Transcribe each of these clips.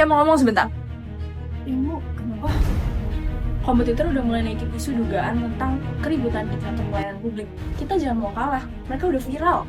Saya mau ngomong sebentar. Ibu, kenapa? Kompetitor udah mulai naikin isu dugaan tentang keributan di kantor pelayanan publik. Kita jangan mau kalah, mereka udah viral.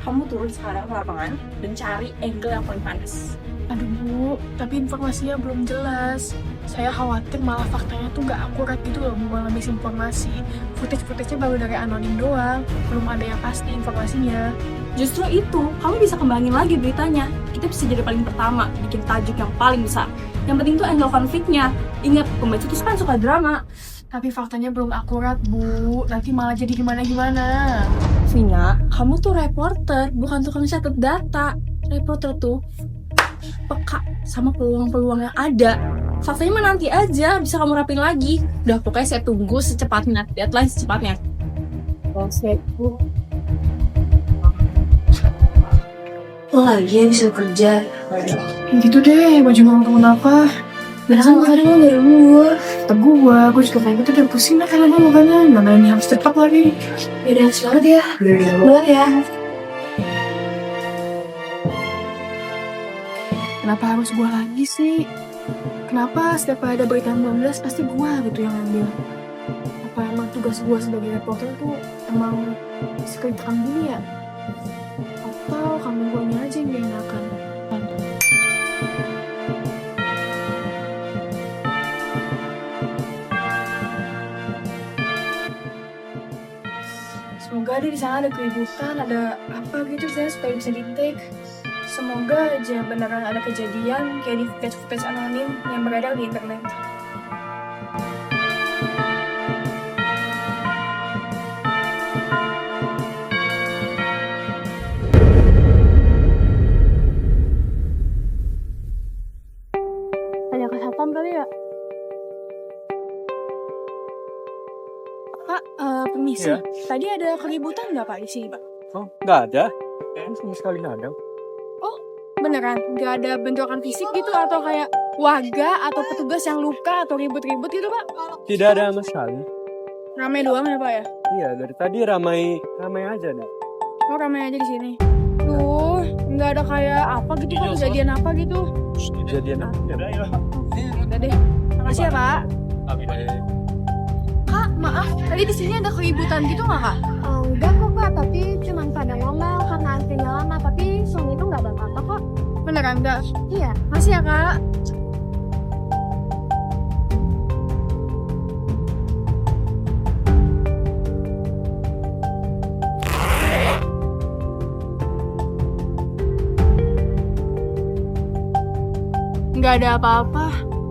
Kamu turun sekarang ke lapangan dan cari angle yang paling panas. Aduh Bu, tapi informasinya belum jelas. Saya khawatir malah faktanya tuh gak akurat gitu loh, malah misinformasi. Footage-nya baru dari anonim doang, belum ada yang pasti informasinya. Justru itu, kamu bisa kembangin lagi beritanya. Kita bisa jadi paling pertama, bikin tajuk yang paling besar. Yang penting tuh angle konfliknya. Ingat, pembaca tuh kan suka drama. Tapi faktanya belum akurat Bu, nanti malah jadi gimana-gimana. Vina, kamu tuh reporter, bukan tukang catat data. Reporter tuh peka sama peluang-peluang yang ada. Faktanya mah nanti aja, bisa kamu rapin lagi. Udah, pokoknya saya tunggu secepatnya, deadline secepatnya. Oh, siap Bu. Lagi ya bisa kerja. Gitu deh, baju ngomong apa? Biasanya kadang lo dari gue. Kata gue juga kayak gitu udah pusing lah karena makanya. Mana ini harus cepat lagi. Yaudah, semangat ya. Semangat ya. Kenapa harus gue lagi sih? Kenapa setiap ada berita 19 pasti gue gitu yang ambil? Apa emang tugas gue sebagai reporter tuh emang sekelitakan gini ya? Atau kamu gue aja yang gak enakan? Semoga deh di sana ada keributan, ada apa gitu saya supaya bisa di-take. Semoga aja beneran ada kejadian kayak di footage anonim yang beredar di internet. Tanya ke satpam kali ya? Pak, permisi. Iya. Tadi ada keributan nggak Pak di sini Pak? Oh, nggak ada. Sama sekali nggak ada. Beneran? Nggak ada bentrokan fisik gitu atau kayak warga atau petugas yang luka atau ribut-ribut gitu Pak? Tidak ada sama sekali. Ramai doang ya Pak ya? Iya, dari tadi ramai aja dah. Oh ramai aja di sini. Nggak ada kayak apa gitu Pak? Kejadian apa gitu? Kejadian apa? Udah deh. Makasih ya Pak. Kak, maaf. Tadi di sini ada keributan gitu nggak Kak? Enggak kok Kak, tapi cuma pada ngomel karena antrinya lama. Tapi soal itu nggak apa-apa kok. Beneran nggak? Iya. Makasih ya Kak. Nggak ada apa-apa.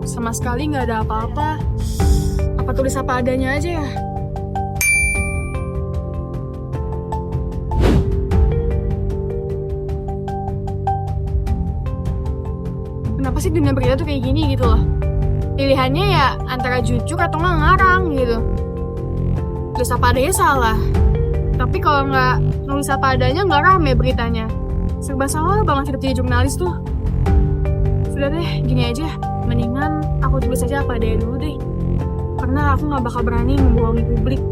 Sama sekali nggak ada apa-apa. Apa tulis apa adanya aja ya? Kenapa sih dunia berita tuh kayak gini gitu loh? Pilihannya ya antara jujur atau nggak ngarang gitu. Tulis apa adanya salah. Tapi kalau nggak nulis apa adanya nggak rame beritanya. Serba salah banget hidup jadi jurnalis tuh. Sudah deh, gini aja. Mendingan aku tulis aja apa adanya dulu deh. Karena aku nggak bakal berani membohongi publik.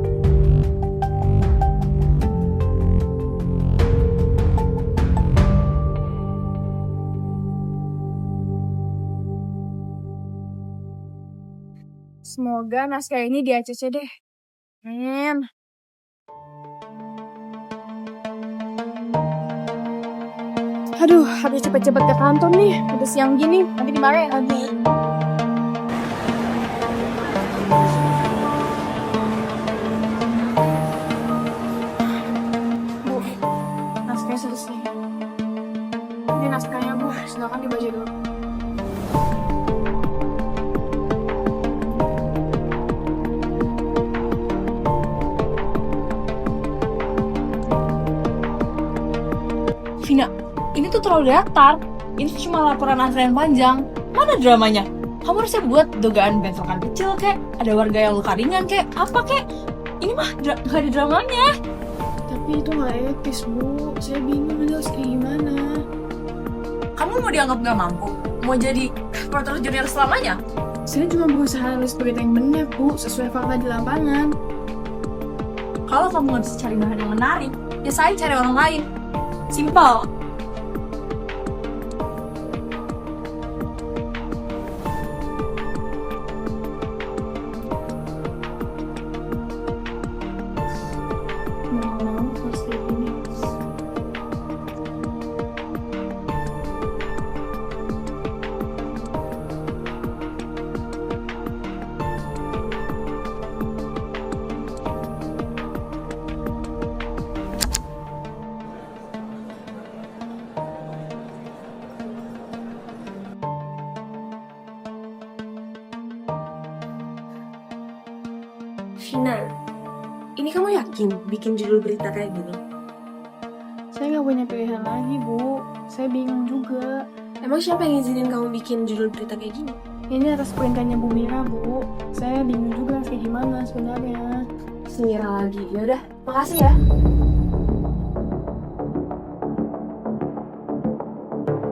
Semoga naskah ini di ACC deh. Amin. Aduh, harus cepet-cepet ke kantor nih. Udah siang gini, nanti dimarahin lagi. Bu, naskahnya selesai. Ini naskahnya Bu, silakan dibaca dulu. Vina, ini tuh terlalu datar. Ini cuma laporan antrian panjang. Mana dramanya? Kamu harusnya buat dugaan bentrokan kecil kek, ada warga yang luka ringan kek, apa kek. Ini mah gak ada dramanya. Tapi itu nggak etis Bu, saya bingung ini harus kayak gimana. Kamu mau dianggap gak mampu? Mau jadi reporter junior selamanya? Saya cuma berusaha nulis berita yang benar Bu, sesuai fakta di lapangan. Kalau kamu nggak bisa cari bahan yang menarik, ya saya cari orang lain. Simple. Vina, ini kamu yakin bikin judul berita kayak gini? Saya nggak punya pilihan lagi, Bu. Saya bingung juga. Emang siapa yang izinin kamu bikin judul berita kayak gini? Ini atas perintahnya Bu Mira, Bu. Saya bingung juga harus kayak gimana sebenarnya. Semira lagi. Yaudah, makasih ya.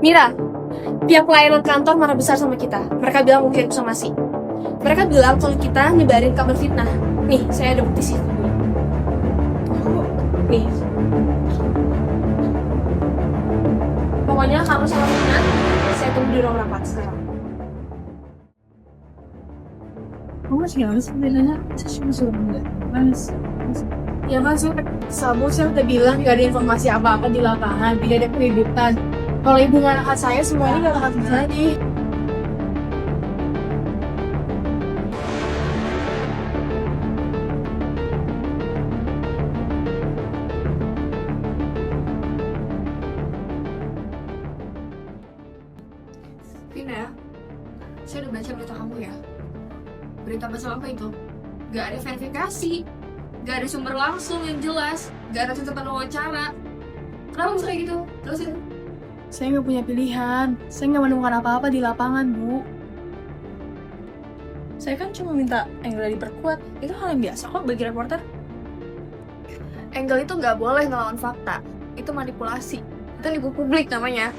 Mira, pihak pelayanan kantor marah besar sama kita. Mereka bilang mau kirim somasi. Mereka bilang kalau kita nyebarin kabar fitnah. Nih, saya ada bukti CCTV. Nih. Pokoknya kamu sama Vina, saya tunggu di ruang rapat sekarang. Kamu masih nggak sebenarnya? Saya cuma suruh nggak. Mas. Ya kan, saya udah bilang gak ada informasi apa-apa di lapangan, tidak ada keributan. Kalau ibu nggak angkat saya, semua ini gak akan terjadi. Vina, saya udah baca berita kamu ya. Berita masalah apa itu? Gak ada verifikasi, gak ada sumber langsung yang jelas, gak ada tutupan wawancara. Kenapa bisa kayak gitu? Terusin. Saya nggak punya pilihan. Saya nggak menemukan apa-apa di lapangan, Bu. Saya kan cuma minta angle diperkuat. Itu hal yang biasa kok bagi reporter. Angle itu gak boleh ngelawan fakta. Itu manipulasi. Itu nipu publik namanya.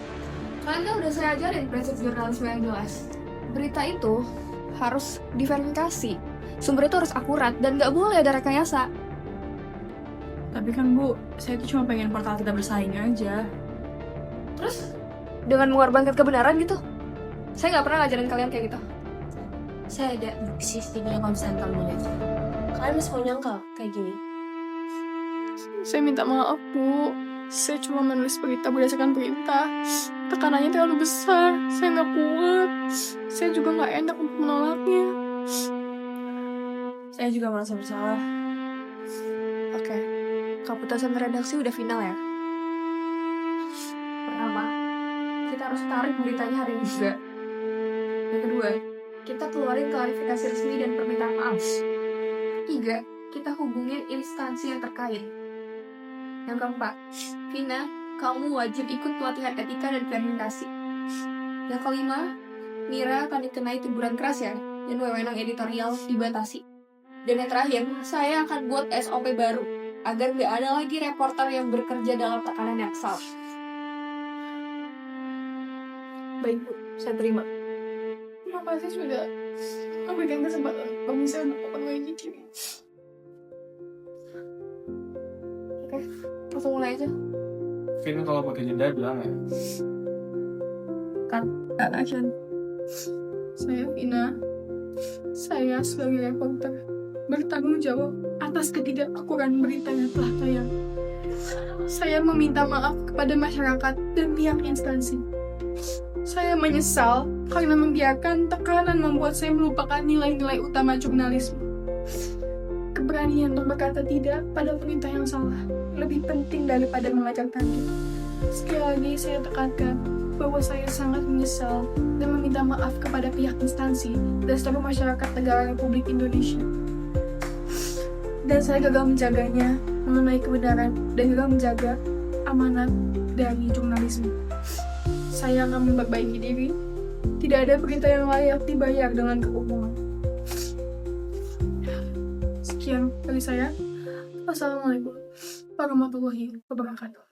Kalian kan udah saya ajarin prinsip jurnalisme yang jelas. Berita itu harus diverifikasi. Sumber itu harus akurat dan gak boleh ada rekayasa. Tapi kan Bu, saya itu cuma pengen portal kita bersaing aja. Terus dengan mengorbankan kebenaran gitu? Saya nggak pernah ngajarin kalian kayak gitu. Saya ada bukti CCTV yang kalau misalnya kamu lihat. Kalian masih mau nyangkal kayak gini? Saya minta maaf, Bu. Saya cuma menulis berita berdasarkan perintah. Tekanannya terlalu besar. Saya nggak kuat. Saya juga nggak enak untuk menolaknya. Saya juga merasa bersalah. Oke, keputusan redaksi udah final ya. Pertama, kita harus tarik beritanya hari ini juga. Yang kedua, kita keluarin klarifikasi resmi dan permintaan maaf. Ketiga, kita hubungin instansi yang terkait. Yang keempat, Vina, kamu wajib ikut pelatihan etika dan verifikasi. Yang kelima, Mira akan dikenai teguran keras ya, dan wewenang editorial dibatasi. Dan yang terakhir, saya akan buat SOP baru, agar nggak ada lagi reporter yang bekerja dalam tekanan yang salah. Baik Bu, saya terima. Terima kasih sudah memberikan kesempatan bagi saya untuk memenuhi diri. Oke, langsung mulai aja. Vin kalau pakai jeda bilang ya. Action. Saya Vina. Saya sebagai reporter bertanggung jawab atas ketidakakuran berita yang telah tayang. Saya meminta maaf kepada masyarakat dan pihak instansi. Saya menyesal karena membiarkan tekanan membuat saya melupakan nilai-nilai utama jurnalisme. Keberanian untuk berkata tidak pada perintah yang salah lebih penting daripada mengajar target. Sekali lagi saya tekankan bahwa saya sangat menyesal dan meminta maaf kepada pihak instansi dan seluruh masyarakat negara Republik Indonesia. Dan saya gagal menjaganya mengenai kebenaran dan gagal menjaga amanat dari jurnalisme. Saya akan memperbaiki diri. Tidak ada berita yang layak dibayar dengan kebohongan. Sekian dari saya. Wassalamualaikum warahmatullahi wabarakatuh.